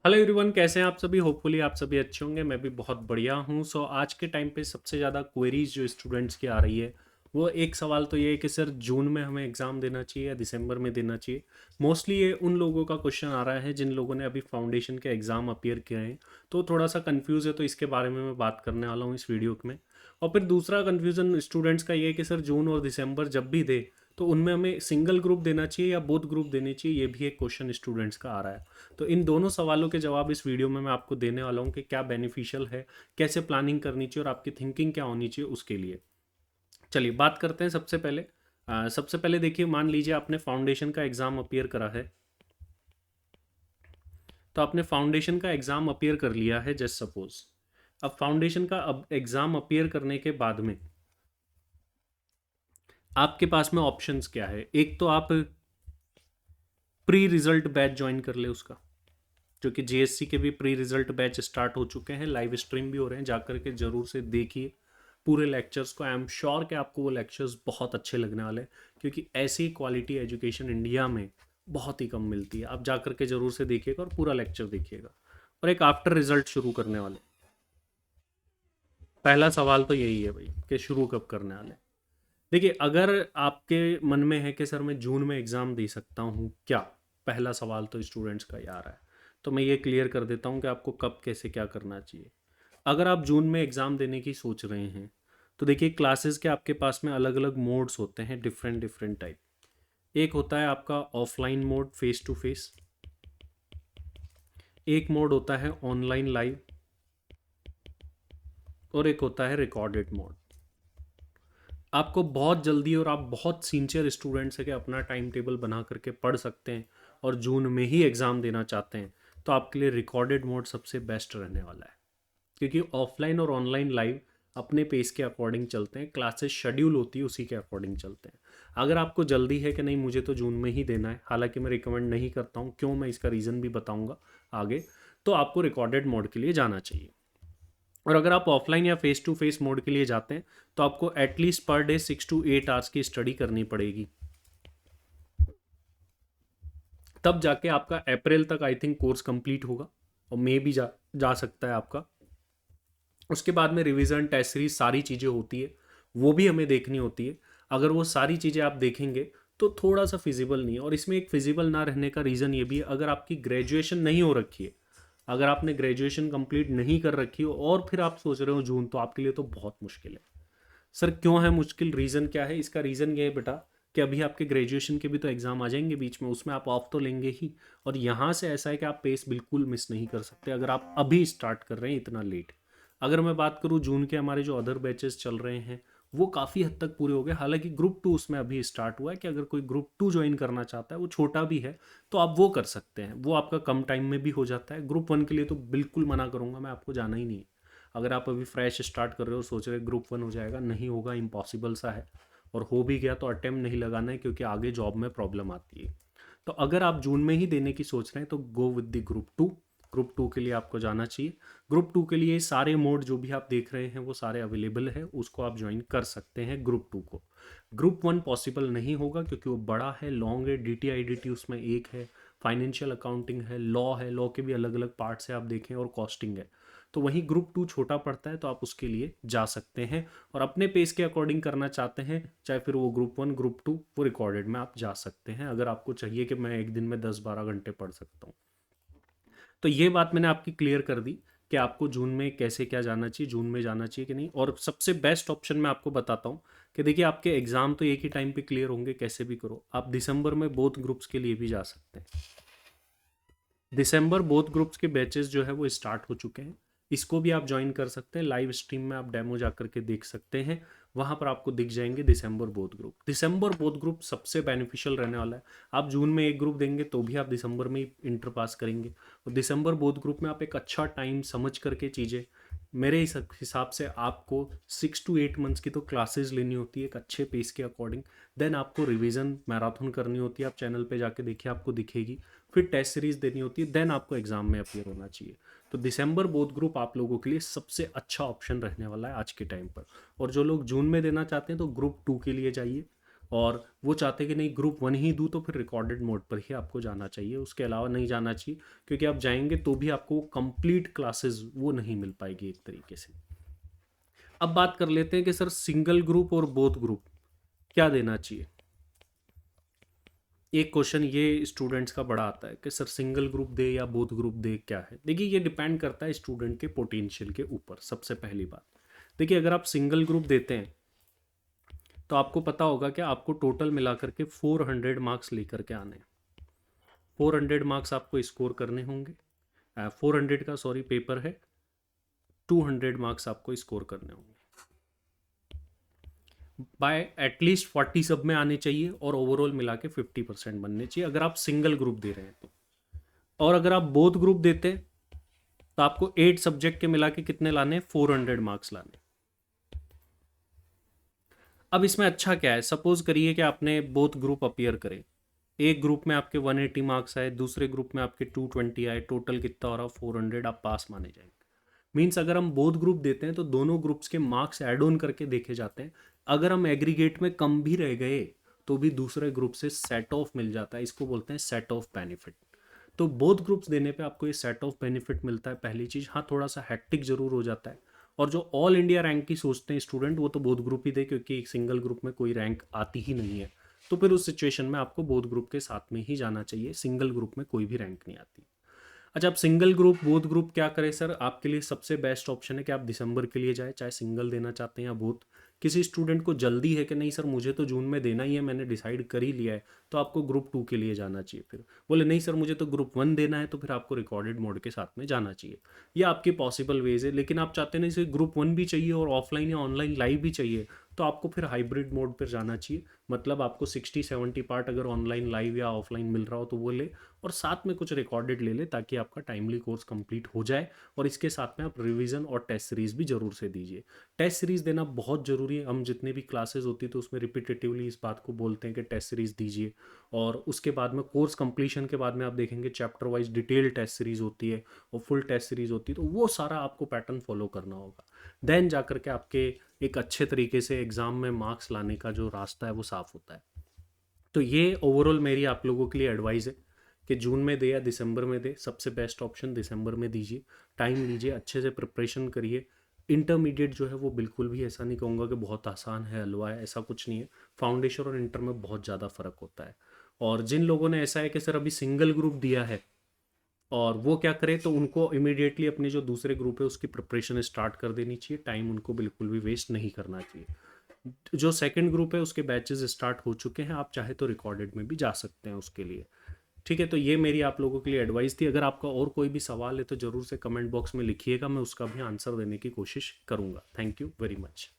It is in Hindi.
हेलो एवरीवन, कैसे हैं आप सभी। होपफुली आप सभी अच्छे होंगे। मैं भी बहुत बढ़िया हूं। आज के टाइम पे सबसे ज़्यादा क्वेरीज जो स्टूडेंट्स की आ रही है, वो एक सवाल तो ये है कि सर जून में हमें एग्ज़ाम देना चाहिए या दिसंबर में देना चाहिए। मोस्टली ये उन लोगों का क्वेश्चन आ रहा है जिन लोगों ने अभी फाउंडेशन के एग्ज़ाम अपीयर किए हैं, तो थोड़ा सा कन्फ्यूज़ है। तो इसके बारे में मैं बात करने वाला हूँ इस वीडियो में। और फिर दूसरा कन्फ्यूज़न स्टूडेंट्स का ये है कि सर जून और दिसंबर जब भी दे तो उनमें हमें सिंगल ग्रुप देना चाहिए या बोथ ग्रुप देने चाहिए, ये भी एक क्वेश्चन स्टूडेंट्स का आ रहा है। तो इन दोनों सवालों के जवाब इस वीडियो में मैं आपको देने वाला हूँ कि क्या बेनिफिशियल है, कैसे प्लानिंग करनी चाहिए और आपकी थिंकिंग क्या होनी चाहिए उसके लिए। चलिए बात करते हैं। सबसे पहले देखिए, मान लीजिए आपने फाउंडेशन का एग्ज़ाम अपीयर करा है। तो आपने फाउंडेशन का एग्ज़ाम अपीयर कर लिया है, जस्ट सपोज। अब फाउंडेशन का अब एग्ज़ाम अपीयर करने के बाद में आपके पास में ऑप्शंस क्या है। एक तो आप प्री रिजल्ट बैच ज्वाइन कर ले उसका, जो कि जीएससी के भी प्री रिजल्ट बैच स्टार्ट हो चुके हैं, लाइव स्ट्रीम भी हो रहे हैं, जाकर के जरूर से देखिए पूरे लेक्चर्स को। आई एम श्योर कि आपको वो लेक्चर्स बहुत अच्छे लगने वाले हैं, क्योंकि ऐसी क्वालिटी एजुकेशन इंडिया में बहुत ही कम मिलती है। आप जाकर के जरूर से देखिएगा और पूरा लेक्चर देखिएगा। और एक आफ्टर रिजल्ट शुरू करने वाले, पहला सवाल तो यही है भाई कि शुरू कब करने वाले। देखिए, अगर आपके मन में है कि सर मैं जून में एग्ज़ाम दे सकता हूँ क्या, पहला सवाल तो स्टूडेंट्स का ये आ रहा है। तो मैं ये क्लियर कर देता हूँ कि आपको कब कैसे क्या करना चाहिए। अगर आप जून में एग्ज़ाम देने की सोच रहे हैं, तो देखिए क्लासेस के आपके पास में अलग अलग मोड्स होते हैं, डिफरेंट डिफरेंट टाइप। एक होता है आपका offline mode, face to face. एक मोड होता है ऑनलाइन लाइव। और एक होता है रिकॉर्डेड मोड। आपको बहुत जल्दी और आप बहुत सिंसियर स्टूडेंट्स है कि अपना टाइम टेबल बना करके पढ़ सकते हैं और जून में ही एग्ज़ाम देना चाहते हैं, तो आपके लिए रिकॉर्डेड मोड सबसे बेस्ट रहने वाला है। क्योंकि ऑफलाइन और ऑनलाइन लाइव अपने पेस के अकॉर्डिंग चलते हैं, क्लासेस शेड्यूल होती है उसी के अकॉर्डिंग चलते हैं। अगर आपको जल्दी है कि नहीं मुझे तो जून में ही देना है, हालांकि मैं रिकमेंड नहीं करता हूँ, क्यों मैं इसका रीज़न भी बताऊँगा आगे, तो आपको रिकॉर्डेड मोड के लिए जाना चाहिए। और अगर आप ऑफलाइन या फेस टू फेस मोड के लिए जाते हैं, तो आपको at least per day 6 to 8 hours की स्टडी करनी पड़ेगी। तब जाके आपका अप्रैल तक आई थिंक कोर्स कंप्लीट होगा, और मे भी जा सकता है आपका। उसके बाद में रिवीजन, टेस्ट सीरीज, सारी चीज़ें होती है, वो भी हमें देखनी होती है। अगर वो सारी चीज़ें आप देखेंगे तो थोड़ा सा फिजिबल नहीं है। और इसमें एक फिजिबल ना रहने का रीज़न ये भी है, अगर आपकी ग्रेजुएशन नहीं हो रखी है, अगर आपने ग्रेजुएशन कंप्लीट नहीं कर रखी हो और फिर आप सोच रहे हो जून, तो आपके लिए तो बहुत मुश्किल है। सर क्यों है मुश्किल, रीज़न क्या है? इसका रीज़न ये है बेटा कि अभी आपके ग्रेजुएशन के भी तो एग्ज़ाम आ जाएंगे बीच में, उसमें आप ऑफ तो लेंगे ही। और यहाँ से ऐसा है कि आप पेस बिल्कुल मिस नहीं कर सकते अगर आप अभी स्टार्ट कर रहे हैं इतना लेट। अगर मैं बात करूँ जून के हमारे जो अदर बैचेस चल रहे हैं, वो काफ़ी हद तक पूरे हो गए। हालांकि ग्रुप टू उसमें अभी स्टार्ट हुआ है कि अगर कोई ग्रुप टू ज्वाइन करना चाहता है, वो छोटा भी है, तो आप वो कर सकते हैं। वो आपका कम टाइम में भी हो जाता है। ग्रुप वन के लिए तो बिल्कुल मना करूँगा मैं, आपको जाना ही नहीं है। अगर आप अभी फ्रेश स्टार्ट कर रहे हो, सोच रहे ग्रुप वन हो जाएगा, नहीं होगा, इम्पॉसिबल सा है। और हो भी गया तो अटेम्प्ट नहीं लगाना है, क्योंकि आगे जॉब में प्रॉब्लम आती है। तो अगर आप जून में ही देने की सोच रहे हैं तो go with the group two. Group two के लिए आपको जाना चाहिए। ग्रुप टू के लिए सारे मोड जो भी आप देख रहे हैं वो सारे अवेलेबल है, उसको आप ज्वाइन कर सकते हैं ग्रुप टू को। ग्रुप वन पॉसिबल नहीं होगा क्योंकि वो बड़ा है, लॉन्ग है, DT IDT उसमें एक है, फाइनेंशियल अकाउंटिंग है, लॉ के भी अलग अलग पार्ट्स है आप देखें, और कॉस्टिंग है। तो वहीं ग्रुप टू छोटा पड़ता है, तो आप उसके लिए जा सकते हैं। और अपने पेस के अकॉर्डिंग करना चाहते हैं, चाहे फिर वो ग्रुप वन ग्रुप टू, वो रिकॉर्डेड में आप जा सकते हैं, अगर आपको चाहिए कि मैं एक दिन में 10-12 घंटे पढ़ सकता हूँ। तो ये बात मैंने आपकी क्लियर कर दी कि आपको जून में कैसे क्या जाना चाहिए, जून में जाना चाहिए कि नहीं। और सबसे बेस्ट ऑप्शन मैं आपको बताता हूँ कि देखिए आपके एग्ज़ाम तो एक ही टाइम पे क्लियर होंगे, कैसे भी करो आप दिसंबर में बोथ ग्रुप्स के लिए भी जा सकते हैं। दिसंबर बोथ ग्रुप्स के बैचेस जो है वो स्टार्ट हो चुके हैं। इसको भी आप ज्वाइन कर सकते हैं, लाइव स्ट्रीम में आप डेमो जा करके देख सकते हैं। वहाँ पर आपको दिख जाएंगे दिसंबर बोथ ग्रुप। दिसंबर बोथ ग्रुप सबसे बेनिफिशियल रहने वाला है। आप जून में एक ग्रुप देंगे तो भी आप दिसंबर में ही इंटर पास करेंगे। और दिसंबर बोथ ग्रुप में आप एक अच्छा टाइम समझ करके चीज़ें, मेरे हिसाब से आपको 6 to 8 मंथ्स की तो क्लासेस लेनी होती है एक अच्छे पेस के अकॉर्डिंग। देन आपको रिवीजन मैराथन करनी होती है, आप चैनल पे जाके देखिए आपको दिखेगी। फिर टेस्ट सीरीज देनी होती है, देन आपको एग्जाम में अपियर होना चाहिए। तो दिसंबर बोथ ग्रुप आप लोगों के लिए सबसे अच्छा ऑप्शन रहने वाला है आज के टाइम पर। और जो लोग जून में देना चाहते हैं तो ग्रुप टू के लिए जाइए। और वो चाहते हैं कि नहीं ग्रुप 1 ही दूँ, तो फिर रिकॉर्डेड मोड पर ही आपको जाना चाहिए, उसके अलावा नहीं जाना चाहिए, क्योंकि आप जाएंगे तो भी आपको कंप्लीट क्लासेस वो नहीं मिल पाएगी एक तरीके से। अब बात कर लेते हैं कि सर सिंगल ग्रुप और बोथ ग्रुप क्या देना चाहिए। एक क्वेश्चन ये स्टूडेंट्स का बड़ा आता है कि सर सिंगल ग्रुप दे या बोथ ग्रुप दे, क्या है। देखिए ये डिपेंड करता है स्टूडेंट के पोटेंशियल के ऊपर। सबसे पहली बात देखिए, अगर आप सिंगल ग्रुप देते हैं तो आपको पता होगा कि आपको टोटल मिलाकर के 400 मार्क्स लेकर के आने हैं। 400 मार्क्स आपको स्कोर करने होंगे। 400 का सॉरी पेपर है, 200 मार्क्स आपको स्कोर करने होंगे। बाय एटलीस्ट 40 सब में आने चाहिए और ओवरऑल मिला के 50% बनने चाहिए अगर आप सिंगल ग्रुप दे रहे हैं तो। और अगर आप बोथ ग्रुप देते हैं तो आपको 8 सब्जेक्ट के मिला के कितने लाने, 400 मार्क्स लाने। अब इसमें अच्छा क्या है, सपोज करिए कि आपने बोथ ग्रुप अपीयर करे, एक ग्रुप में आपके 180 मार्क्स आए, दूसरे ग्रुप में आपके 220 आए, टोटल कितना हो रहा 400, आप पास माने जाएंगे। मीन्स अगर हम बोथ ग्रुप देते हैं तो दोनों ग्रुप्स के मार्क्स ऐड ऑन करके देखे जाते हैं। अगर हम एग्रीगेट में कम भी रह गए तो भी दूसरे ग्रुप से सेट ऑफ मिल जाता है, इसको बोलते हैं सेट ऑफ बेनिफिट। तो बोथ ग्रुप्स देने पे आपको ये सेट ऑफ बेनिफिट मिलता है। पहली चीज़, हाँ थोड़ा सा हैक्टिक जरूर हो जाता है, और जो ऑल इंडिया रैंक की सोचते हैं स्टूडेंट वो तो बोथ ग्रुप ही दे, क्योंकि एक सिंगल ग्रुप में कोई रैंक आती ही नहीं है। तो फिर उस सिचुएशन में आपको बोथ ग्रुप के साथ में ही जाना चाहिए, सिंगल ग्रुप में कोई भी रैंक नहीं आती। अच्छा, आप सिंगल ग्रुप बोथ ग्रुप क्या करें सर, आपके लिए सबसे बेस्ट ऑप्शन है कि आप दिसंबर के लिए जाए, चाहे सिंगल देना चाहते हैं या बोथ। किसी स्टूडेंट को जल्दी है कि नहीं सर मुझे तो जून में देना ही है, मैंने डिसाइड कर ही लिया है, तो आपको ग्रुप 2 के लिए जाना चाहिए। फिर बोले नहीं सर मुझे तो ग्रुप 1 देना है, तो फिर आपको रिकॉर्डेड मोड के साथ में जाना चाहिए। ये आपके पॉसिबल वेज है। लेकिन आप चाहते नहीं सर ग्रुप 1 भी चाहिए और ऑफलाइन या ऑनलाइन लाइव भी चाहिए, तो आपको फिर हाइब्रिड मोड पर जाना चाहिए। मतलब आपको 60-70 पार्ट अगर ऑनलाइन लाइव या ऑफलाइन मिल रहा हो तो वो ले, और साथ में कुछ रिकॉर्डेड ले ले, ताकि आपका टाइमली कोर्स कंप्लीट हो जाए। और इसके साथ में आप रिवीजन और टेस्ट सीरीज भी जरूर से दीजिए। टेस्ट सीरीज देना बहुत ज़रूरी है। हम जितने भी क्लासेस होती है तो उसमें रिपीटेटिवली इस बात को बोलते हैं कि टेस्ट सीरीज दीजिए। और उसके बाद में कोर्स कंप्लीशन के बाद में आप देखेंगे chapter wise detail test series होती है और फुल टेस्ट सीरीज होती है, तो वो सारा आपको पैटर्न फॉलो करना होगा। देन जा करके आपके एक अच्छे तरीके से एग्ज़ाम में मार्क्स लाने का जो रास्ता है वो साफ होता है। तो ये ओवरऑल मेरी आप लोगों के लिए एडवाइस है कि जून में दे या दिसंबर में दे, सबसे बेस्ट ऑप्शन दिसंबर में दीजिए। टाइम लीजिए, अच्छे से प्रिपरेशन करिए। इंटरमीडिएट जो है वो बिल्कुल भी ऐसा नहीं कहूँगा कि बहुत आसान है, हलवा है, ऐसा कुछ नहीं है। फाउंडेशन और इंटर में बहुत ज़्यादा फ़र्क होता है। और जिन लोगों ने ऐसा है कि सर अभी सिंगल ग्रुप दिया है और वो क्या करें, तो उनको इमीडिएटली अपने जो दूसरे ग्रुप है उसकी प्रिपरेशन स्टार्ट कर देनी चाहिए। टाइम उनको बिल्कुल भी वेस्ट नहीं करना चाहिए। जो सेकंड ग्रुप है उसके बैचेस स्टार्ट हो चुके हैं, आप चाहे तो रिकॉर्डेड में भी जा सकते हैं उसके लिए। ठीक है, तो ये मेरी आप लोगों के लिए एडवाइस थी। अगर आपका और कोई भी सवाल है तो ज़रूर से कमेंट बॉक्स में लिखिएगा, मैं उसका भी आंसर देने की कोशिश करूँगा। Thank you very much.